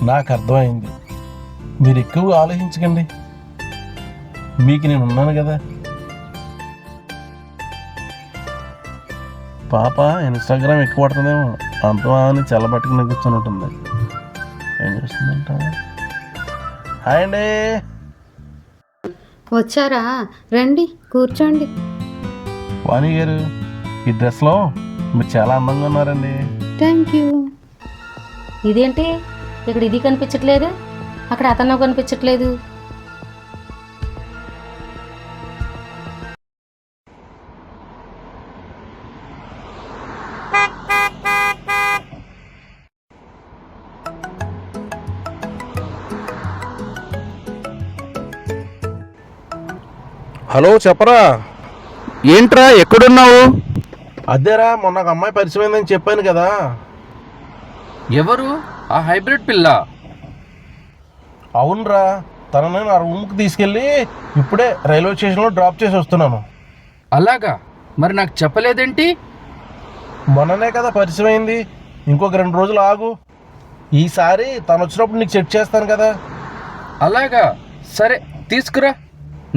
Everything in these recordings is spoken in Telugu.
నాకు అర్థమైంది. మీరు ఎక్కువ ఆలోచించకండి, మీకు నేను ఉన్నాను కదా. పాప ఇన్స్టాగ్రామ్ ఎక్కువ పడుతుందేమో, అంతా అని చల్లబట్టుకుని కూర్చొని ఉంటుంది. ఏం చేస్తుందంట? హాయ్ అండి. వచ్చారా? రండి కూర్చోండి. వాణి గారు, ఈ డ్రెస్లో మీరు చాలా అందంగా ఉన్నారండి. Thank you. ఇదేంటి ఇక్కడ ఇది కనిపించట్లేదు, అక్కడ అతను కనిపించట్లేదు? హలో, చెప్పరా. ఏంట్రా ఎక్కడున్నావు? అదేరా, మొన్న ఒక అమ్మాయి పరిచయం అయిందని చెప్పాను కదా. ఎవరు ఆ హైబ్రిడ్ పిల్ల? అవునరా, తనని నా రూమ్కి తీసుకెళ్ళి ఇప్పుడే రైల్వే స్టేషన్లో డ్రాప్ చేసి వస్తున్నాను. అలాగా? మరి నాకు చెప్పలేదేంటి? మొన్ననే కదా పరిచయం అయింది, ఇంకొక 2 రోజులు ఆగు. ఈసారి తను వచ్చినప్పుడు నీకు సెట్ చేస్తాను కదా. అలాగా, సరే తీసుకురా,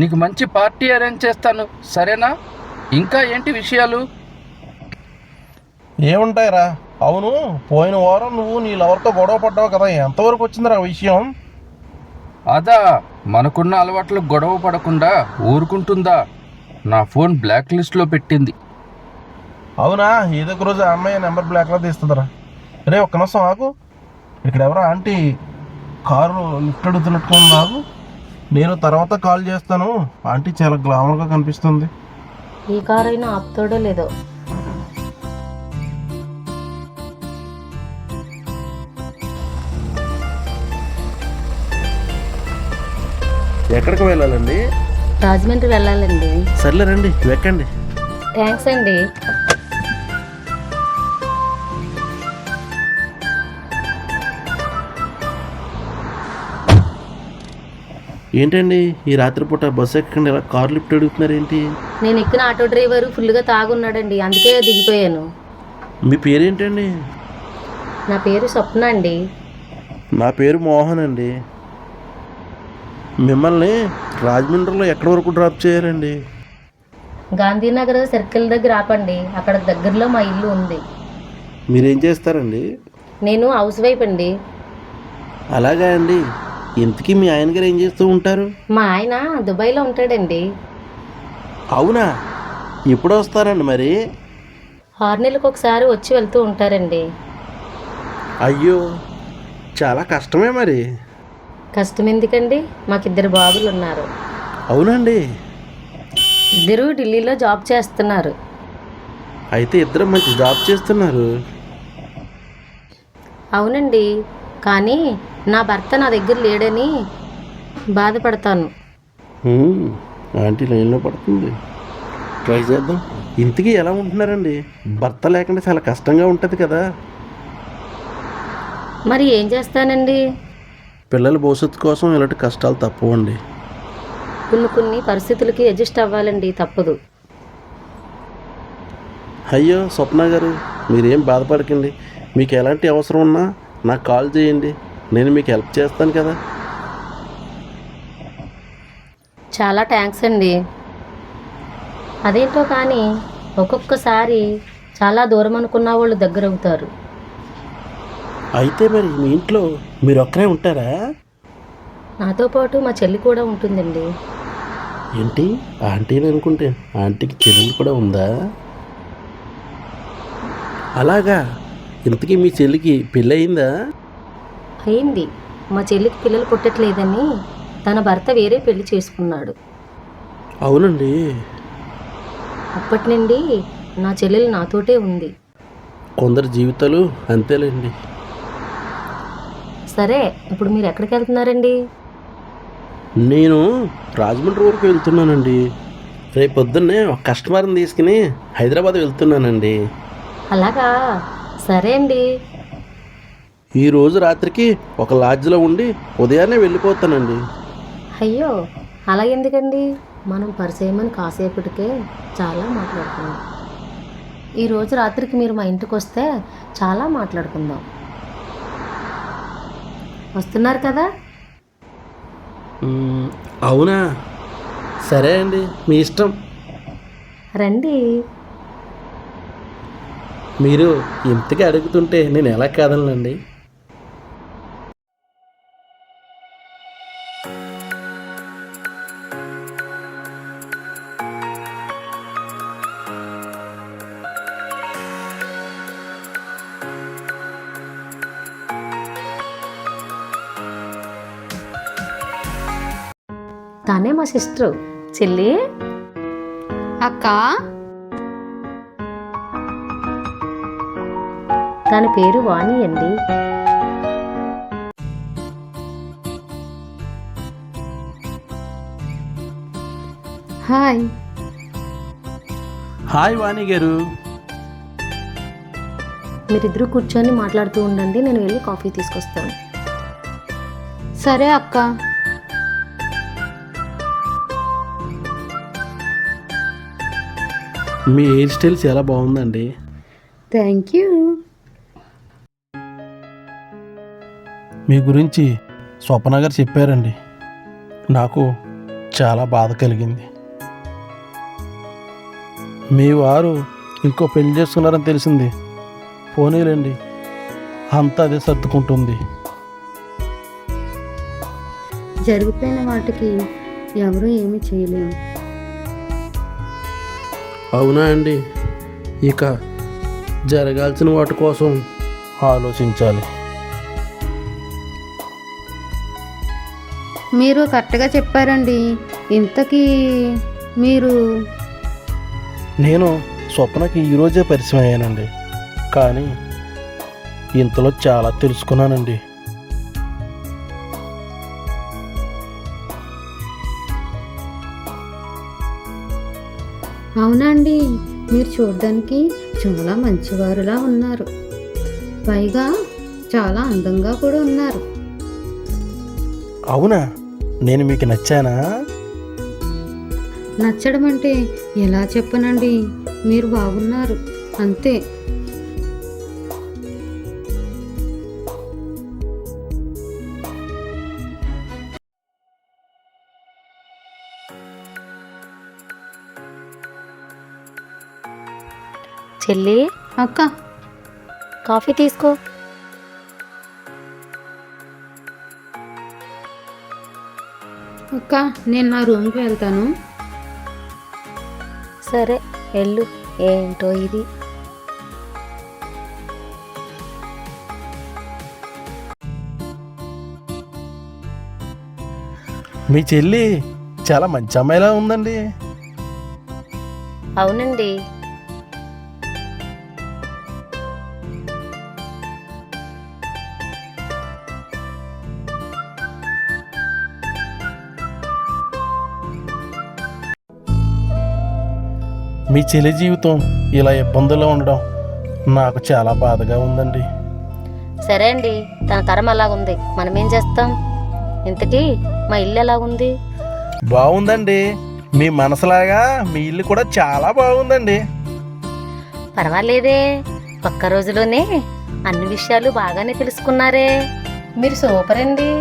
నీకు మంచి పార్టీ అరేంజ్ చేస్తాను, సరేనా? ఇంకా ఏంటి విషయాలు? ఏముంటాయిరా, అవును పోయిన వారం నువ్వు నీ లవర్తో గొడవ పడ్డావు కదా, ఎంతవరకు వచ్చిందిరా విషయం? అదా, మనకున్న అలవాట్లు గొడవ పడకుండా ఊరుకుంటుందా? నా ఫోన్ బ్లాక్ లిస్ట్లో పెట్టింది. అవునా, ఏదో ఒక రోజు ఆ అమ్మాయి నెంబర్ బ్లాక్లో తీస్తుందిరా. రే ఒక్క నిమిషం ఆగు, ఇక్కడ ఎవరో ఆంటీ కారు లిఫ్ట్ అడుగుతున్నట్టుగా ఉంది, ఆగు. నేను తర్వాత కాల్ చేస్తాను. ఆంటీ చాలా గ్లామర్గా కనిపిస్తుంది. ఈ కారు అయినా ఆపుతాడో లేదో. ఎక్కడికి వెళ్ళాలండి? రాజమండ్రి వెళ్ళాలండి. సర్లే రండి, ఎక్కండి. థ్యాంక్స్ అండి. ఏంటండి ఈ రాత్రిపూట బస్సు ఎక్కకుండా ఇలా కార్ లిఫ్ట్ అడుగుతున్నారు ఏంటి? నేను ఎక్కిన ఆటో డ్రైవర్ ఫుల్గా తాగున్నాడండి, అందుకే దిగిపోయాను. మీ పేరేంటండి? నా పేరు స్వప్న అండి. నా పేరు మోహన్ అండి. మిమ్మల్ని రాజమండ్రిలో ఎక్కడి వరకు డ్రాప్ చేయాలండి? గాంధీనగర్ సర్కిల్ దగ్గర ఆపండి, అక్కడ దగ్గరలో మా ఇల్లు ఉంది. మీరేం చేస్తారండి? నేను హౌస్ వైఫ్ అండి. అలాగా అండి. ఇంతకీ మీ ఆయన గారు ఏం చేస్తూ ఉంటారు? మా ఆయన దుబాయ్లో ఉంటాడండి. అవునా, ఎప్పుడు వస్తారండి మరి? 6 నెలలకు ఒకసారి వచ్చి వెళ్తూ ఉంటారండి. అయ్యో, చాలా కష్టమే మరి. కష్టం ఎందుకండి, మాకిద్దరు బాబులు ఉన్నారు. అవునండి. ఇద్దరు ఢిల్లీలో జాబ్ చేస్తున్నారు. అయితే ఇద్దరు మంచి జాబ్ చేస్తున్నారు. అవునండి, కానీ నా భర్త నా దగ్గర లేడని బాధపడతాను. ఆంటీ లైన్లో పడుతుంది, ట్రై చేద్దాం. ఇంతకీ ఎలా ఉంటున్నారండి? భర్త లేకుండా చాలా కష్టంగా ఉంటుంది కదా. మరి ఏం చేస్తానండి? పిల్లల భవిష్యత్తు కోసం ఇలాంటి కష్టాలు తప్పవండి. కొన్ని పరిస్థితులకి అడ్జస్ట్ అవ్వాలండి, తప్పదు. అయ్యో స్వప్న గారు, మీరేం బాధపడకండి. మీకు ఎలాంటి అవసరం ఉన్నా నాకు కాల్ చేయండి, నేను మీకు హెల్ప్ చేస్తాను కదా. చాలా థ్యాంక్స్ అండి. అదేంటో కానీ ఒక్కొక్కసారి చాలా దూరం అనుకున్న వాళ్ళు దగ్గర అవుతారు. అయితే మరి మీ ఇంట్లో మీరు ఒక్కరే ఉంటారా? నాతో పాటు మా చెల్లి కూడా ఉంటుందండి. ఏంటి ఆంటీని అనుకుంటే ఆంటీకి చెల్లెలు కూడా ఉందా? అలాగా, ఇంతకీ మీ చెల్లికి పెళ్ళి అయిందా? అయింది. మా చెల్లికి పిల్లలు పుట్టట్లేదని తన భర్త వేరే పెళ్లి చేసుకున్నాడు. అవునండి. అప్పటి నుండి నా చెల్లెలు నాతోటే ఉంది. కొందరు జీవితాలు అంతేలేండి. సరే, ఇప్పుడు మీరు ఎక్కడికి వెళ్తున్నారండి? నేను రాజమండ్రి వరకు వెళ్తున్నానండి. రేపు పొద్దున్నే ఒక కస్టమర్ని తీసుకుని హైదరాబాద్ వెళ్తున్నానండి. అలాగా, సరే అండి. ఈరోజు రాత్రికి ఒక లాడ్జ్లో ఉండి ఉదయాన్నే వెళ్ళిపోతానండి. అయ్యో, అలా ఎందుకండి? మనం పరిచయమని కాసేపటికే చాలా మాట్లాడుకున్నాం. ఈరోజు రాత్రికి మీరు మా ఇంటికి వస్తే చాలా మాట్లాడుకుందాం. వస్తున్నారు కదా? అవునా, సరే అండి, మీ ఇష్టం. రండి. మీరు ఇంతగా అడుగుతుంటే నేను ఎలా కాదనండి. తానే మా సిస్టర్ చెల్లి. అక్క, తన పేరు వాణి అండి. హాయ్. హాయ్ వాణి గారు. మీరిద్దరూ కూర్చొని మాట్లాడుతూ ఉండండి, నేను వెళ్ళి కాఫీ తీసుకొస్తాను. సరే అక్క. మీ హెయిర్ స్టైల్ చాలా బాగుందండి. Thank you. మీ గురించి స్వప్న గారు చెప్పారండి. నాకు చాలా బాధ కలిగింది. మీ వారు ఇంకో పెళ్లి చేసుకున్నారని తెలిసింది. పోనీలేండి, అంతా అదే సర్దుకుంటుంది. జరిగిపోయిన వాటికి ఎవరు ఏమీ చేయలేము. అవునా అండి, ఇక జరగాల్సిన వాటి కోసం ఆలోచించాలి. మీరు కరెక్ట్గా చెప్పారండి. ఇంతకీ మీరు? నేను స్వప్నకి ఈరోజే పరిచయం అయ్యానండి, కానీ ఇంతలో చాలా తెలుసుకున్నానండి. అవునండి, మీరు చూడడానికి చాలా మంచివారులా ఉన్నారు. పైగా చాలా అందంగా కూడా ఉన్నారు. అవునా, నేను మీకు నచ్చానా? నచ్చడం అంటే ఎలా చెప్పనండి, మీరు బాగున్నారు అంతే. చెల్లి, అక్క, కాఫీ తీసుకో. అక్క, నేను నా రూమ్కి వెళ్తాను. సరే వెళ్ళు. ఏంటో ఇది. మీ చెల్లి చాలా మంచి అమ్మాయిలా ఉందండి. అవునండి. మీ చెల్లి జీవితం ఇలా ఇబ్బందుల్లో ఉండడం నాకు చాలా బాధగా ఉందండి. సరే అండి, తన తరం అలాగుంది, మనం ఏం చేస్తాం. ఇంతకీ మా ఇల్లు ఎలాగుంది? బాగుందండి. మీ మనసులాగా మీ ఇల్లు కూడా చాలా బాగుందండి. పర్వాలేదే, ఒక్క రోజులోనే అన్ని విషయాలు బాగానే తెలుసుకున్నారే. మీరు సూపర్ అండి.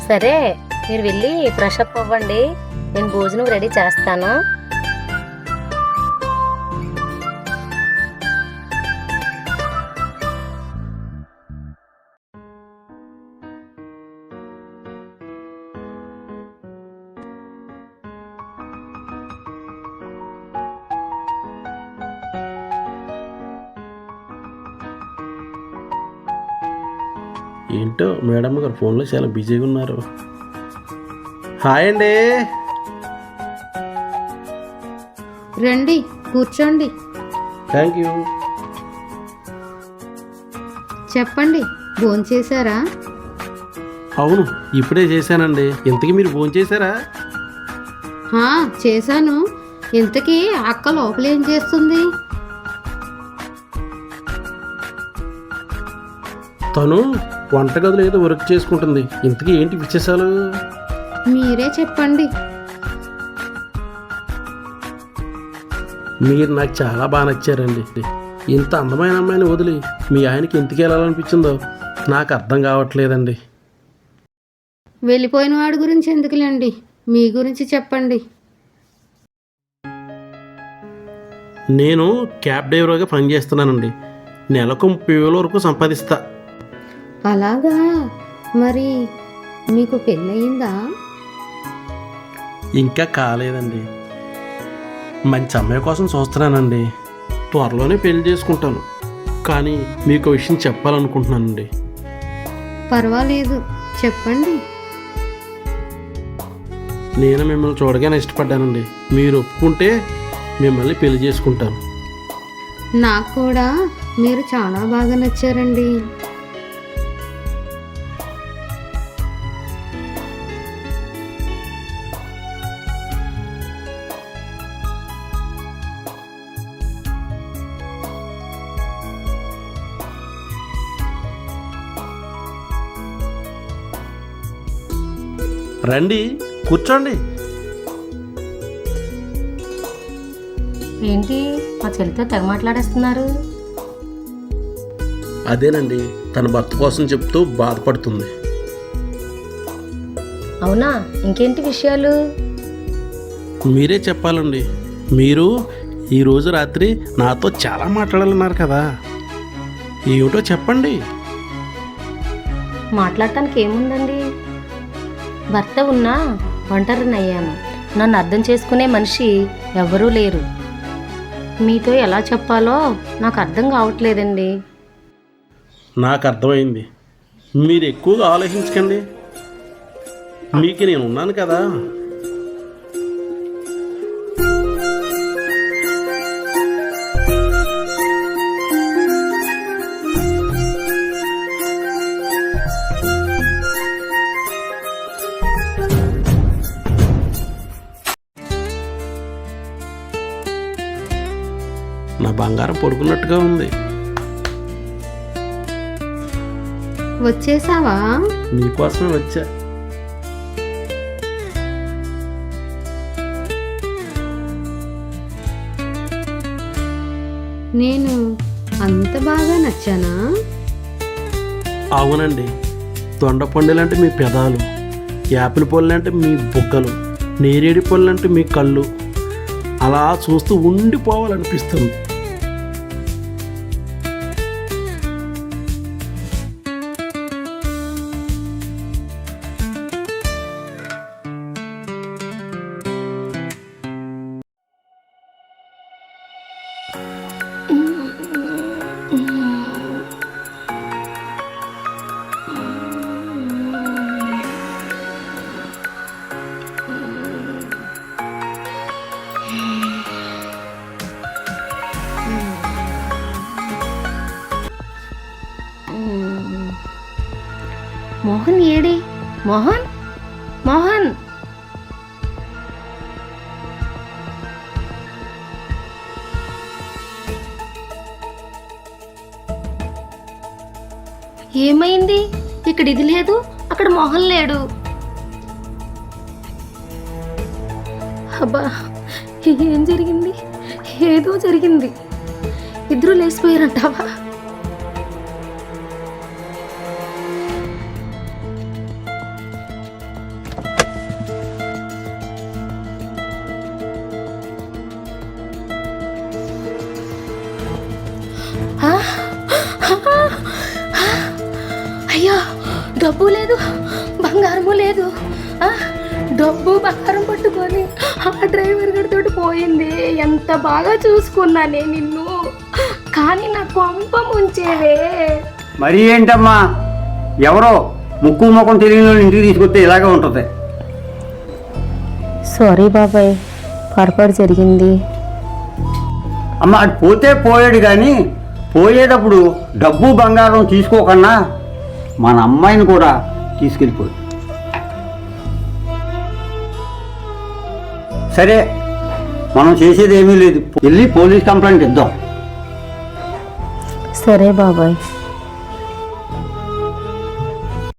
సరే, మీరు వెళ్ళి ఫ్రెష్ అప్ అవ్వండి, నేను భోజనం రెడీ చేస్తాను. ఏంటో మేడం గారు ఫోన్లో చాలా బిజీగా ఉన్నారు. హాయ్ అండి. రండి, కూర్చోండి. Thank you. చెప్పండి, భోంచేశారా? అవును, ఇప్పుడే చేశానండి. ఇంతకీ మీరు భోంచేశారా? చేశాను. ఇంతకీ అక్క లోపల ఏం చేస్తుంది? తను వంటగదిలో ఏదో వర్క్ చేసుకుంటుంది. ఇంతకీ ఏంటి విశేషాలు? మీరే చెప్పండి. మీరు నాకు చాలా బాగా నచ్చారండి. ఇంత అందమైన అమ్మాయిని వదిలి మీ ఆయనకి ఎందుకు వెళ్ళాలనిపించిందో నాకు అర్థం కావట్లేదండి. వెళ్ళిపోయిన వాడి గురించి ఎందుకులేండి, మీ గురించి చెప్పండి. నేను క్యాబ్ డ్రైవర్గా పనిచేస్తున్నానండి. నెలకు 30,000 వరకు సంపాదిస్తా. అలాగా? మరి మీకు పెళ్ళయిందా? ఇంకా కాలేదండి. మంచి అమ్మాయి కోసం చూస్తున్నానండి. త్వరలోనే పెళ్లి చేసుకుంటాను. కానీ మీకు విషయం చెప్పాలనుకుంటున్నానండి. పర్వాలేదు, చెప్పండి. నేను మిమ్మల్ని చూడగానే ఇష్టపడ్డానండి. మీరు ఒప్పుకుంటే మిమ్మల్ని పెళ్లి చేసుకుంటాను. నాకు కూడా మీరు చాలా బాగా నచ్చారండి. రండి, కూర్చోండి. ఏంటి మా చెల్లితో తెగ మాట్లాడేస్తున్నారు? అదేనండి, తన భర్త కోసం చెప్తూ బాధపడుతుంది. అవునా? ఇంకేంటి విషయాలు? మీరే చెప్పాలండి. మీరు ఈరోజు రాత్రి నాతో చాలా మాట్లాడాలన్నారు కదా, ఏమిటో చెప్పండి. మాట్లాడటానికి ఏముందండి? భర్త ఉన్నా ఒంటరినయ్యాను. నన్ను అర్థం చేసుకునే మనిషి ఎవరూ లేరు. మీతో ఎలా చెప్పాలో నాకు అర్థం కావట్లేదండి. నాకు అర్థమైంది. మీరు ఎక్కువగా ఆలోచించకండి. మీకు నేను ఉన్నాను కదా. నా బంగారం పడుకున్నట్టుగా ఉంది. వచ్చేసావా? నీకోసమే వచ్చా. నేను అంత బాగా నచ్చానా? అవునండి. దొండపండులంటే మీ పెదాలు, యాపిల్ పళ్ళంటే మీ బుగ్గలు, నేరేడి పళ్ళంటే మీ కళ్ళు. అలా చూస్తూ ఉండిపోవాలనిపిస్తుంది. మోహన్ ఏడి? మోహన్, మోహన్! ఏమైంది? ఇక్కడ ఇది లేదు, అక్కడ మోహన్ లేడు. అబ్బా, ఏం జరిగింది? ఏదో జరిగింది. ఇద్దరు లేచిపోయారంటావా? అయ్యో, డబ్బు లేదు, బంగారము లేదు. డబ్బు బంగారం పట్టుకొని ఆ డ్రైవర్ గారితో పోయింది. ఎంత బాగా చూసుకున్నానే నిన్ను, కానీ నా కొంప ముంచేవే. మరి ఏంటమ్మా, ఎవరో ముక్కు ముఖం తెలియని ఇంటికి తీసుకొస్తే ఇలాగే ఉంటుంది. సారీ బాబాయ్, పొరపాటు జరిగింది. అమ్మ, అటు పోతే పోయాడు కానీ పోయేటప్పుడు డబ్బు బంగారం తీసుకోకన్నా మన అమ్మాయిని కూడా తీసుకెళ్ళిపోయాడు. సరే, మనం చేసేది ఏమీ లేదు, వెళ్ళి పోలీస్ కంప్లైంట్ ఇద్దాం. సరే బాబాయ్.